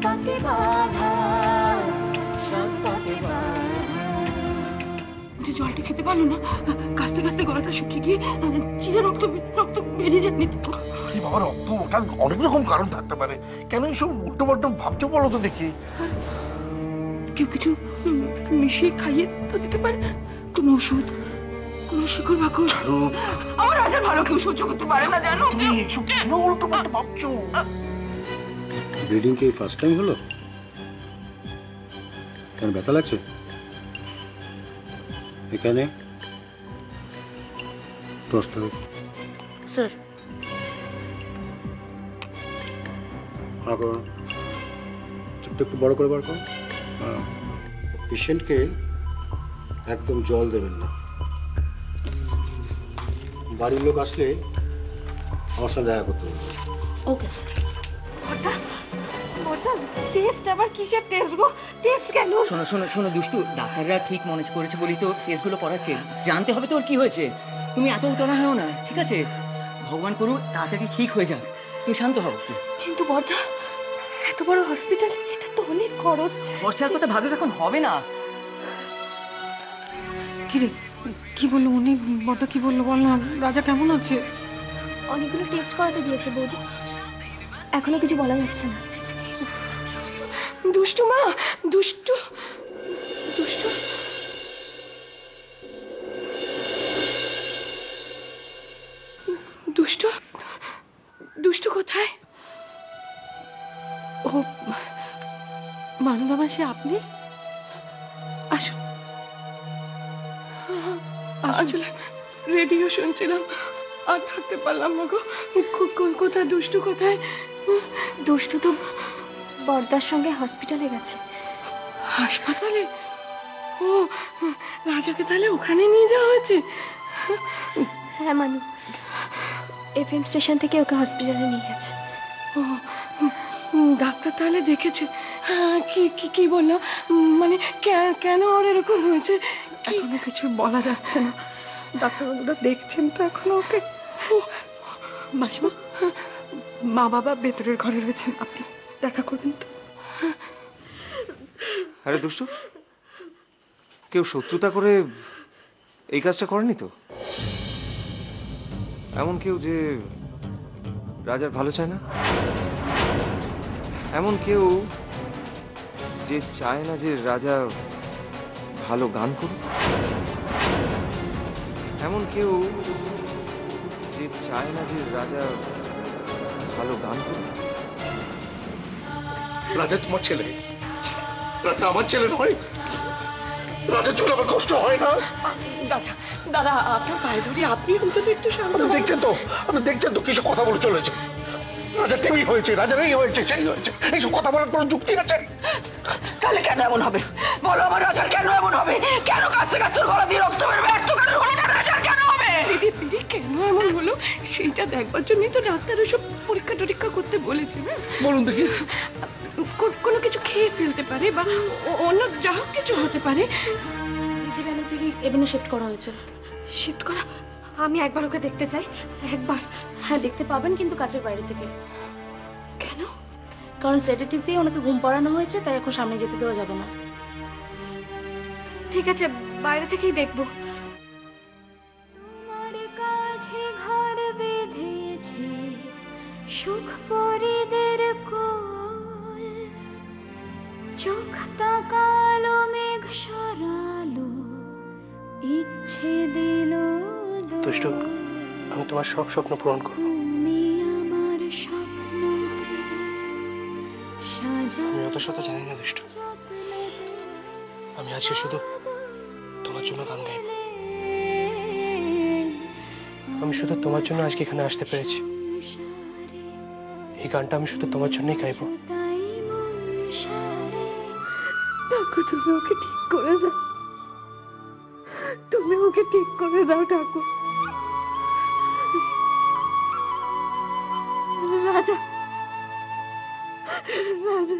পাকে বাঁধা, সাত পাকে বাঁধা। জলটা খেতে পারলো না, কাস্তে কাস্তে গলাটা শুকিয়ে গিয়ে চিরে রক্ত রক্ত বেরিয়ে যায়নি তো? বাবা, রক্ত ওঠার অনেক রকম কারণ থাকতে পারে, কেন এইসব উল্টো পাল্টো ভাবছো বলো তো দেখি? কেউ কিছু মিশিয়ে খাইয়ে তো দিতে পারে, কোনো ওষুধ, কোনো শিকড় বাকড়। আমার রাজার ভালো কেউ সহ্য করতে পারে না, জানো? কেন উল্টো পাল্টো ভাবছো? ব্লিডিং কি ফার্স্ট টাইম হলো? কেন ব্যথা লাগছে এখানে? প্রশ্ন স্যার, চোখটা একটু বড় করে বার করো। পেশেন্টকে একদম জল দেবেন না। বাড়ির লোক আসলে আমার সাথে দেখা করতে হবে। Okay sir. টেস্ট আবার কিসের টেস্ট গো? টেস্ট কেন? শোনো শোনো শোনো দুষ্টু, ডাক্তাররা ঠিক মনে করেছে বলি তো টেস্টগুলো করাচ্ছে। জানতে হবে তোর কি হয়েছে। তুমি এত উতলা হও না, ঠিক আছে? ভগবান করুক তাড়াতাড়ি ঠিক হয়ে যাক, তুমি শান্ত হও। কিন্তু বর্দা, এত বড় হসপিটাল, এটা তো অনেক খরচ। খরচার কথা ভাবে এখন হবে না। কিরে, কি বললো উনি? বর্দা কি বললো বল না? রাজা কেমন আছে? অনেকগুলো টেস্ট করাতে দিয়েছে বৌদি, এখনো কিছু বলা যাচ্ছে না। দুষ্টু মা, দুষ্টু দুষ্টু দুষ্টু দুষ্টু কোথায়? ও মানদা মাসি, আপনি আসুন। আসলে রেডিও শুনছিলাম, আর থাকতে পারলাম না গো। কোথায় দুষ্টু, কোথায়? দুষ্টু তো বর্দার সঙ্গে হসপিটালে গেছে। হাসপাতালে? ও, রাজাকে তাহলে ওখানে নিয়ে যাওয়া হয়েছে? হ্যাঁ মানু, এফএম স্টেশন থেকে ওকে হসপিটালে নিয়ে গেছে। ও, ডাক্তার তাহলে দেখেছে? কি কি কি বললো? মানে কেন ওর এরকম হয়েছে? এখনো কিছু বলা যাচ্ছে না, ডাক্তারবাবুরা দেখছেন তো এখনো ওকে। মাসিমা, মা বাবা ভেতরের ঘরে রয়েছেন, আপনি দেখা করবেন তো? আরে দুষ্টু, কেউ শত্রুতা করে এই কাজটা করেনি তো? এমন কেউ যে রাজার ভালো চায় না? এমন কেউ যে চায় না যে রাজা ভালো গান করুক? এমন কেউ যে চায় না যে রাজা ভালো গান করুক? রাজা তোমার ছেলে, রাজা আমার ছেলে নয়। রাজার জন্য আমার কষ্ট হয় না? দাদা দাদা, আপনার পায়ে ধরি, আপনি অন্তত একটু শান্ত হন। আপনি দেখছেন তো কিসব কথা বলে চলেছে। রাজা টিভি হয়েছে, রাজার এই হয়েছে, সেই হয়েছে, এইসব কথা বলার কোনো যুক্তি আছে? তাহলে কেন এমন হবে বলো? আমার রাজার কেন এমন হবে? কেন কাছে কাছে গলা দিয়ে রক্ত বেরোবে? এত কেন হলো না রাজার? কেন হবে? দিদি কেন এমন হলো সেইটা দেখবার জন্যই তো ডাক্তার ওসব পরীক্ষা টরীক্ষা করতে বলেছে। বলুন দেখি। কোনো কিছু খেয়ে ফেলতে পারে বা অন্য যা কিছু হতে পারে। দিদি ব্যানার্জিকে এখানে শিফট করা হয়েছে। শিফট করা? আমি একবার ওকে দেখতে চাই, একবার। হ্যাঁ দেখতে পাবেন, কিন্তু কাছের বাইরে থেকে। কেন? কারণ সেডেটিভ দিয়ে ওনাকে ঘুম পাড়ানো হয়েছে, তাই এখন সামনে যেতে দেওয়া যাবে না। ঠিক আছে, বাইরে থেকেই দেখবো। তোমার কাছে ঘর বেঁধেছি সুখ পরিদের কোল, চোখ তাকালো মেঘ সরালো, ইচ্ছে দিল দুষ্টু, আমি তোমার সব স্বপ্ন পূরণ করব। তুমি আমার স্বপ্নতে আমি অত শত জানি না দুষ্টু, আমি আজকে শুধু তোমার জন্য গান গাইব। আমি শুধু তোমার জন্য আজকে এখানে আসতে পেরেছি। এই গানটা আমি শুধু তোমার জন্যই গাইব। ঠাকুর, তুমি ওকে ঠিক করে দাও, তুমি ওকে ঠিক করে দাও ঠাকুর। রাজা, রাজা।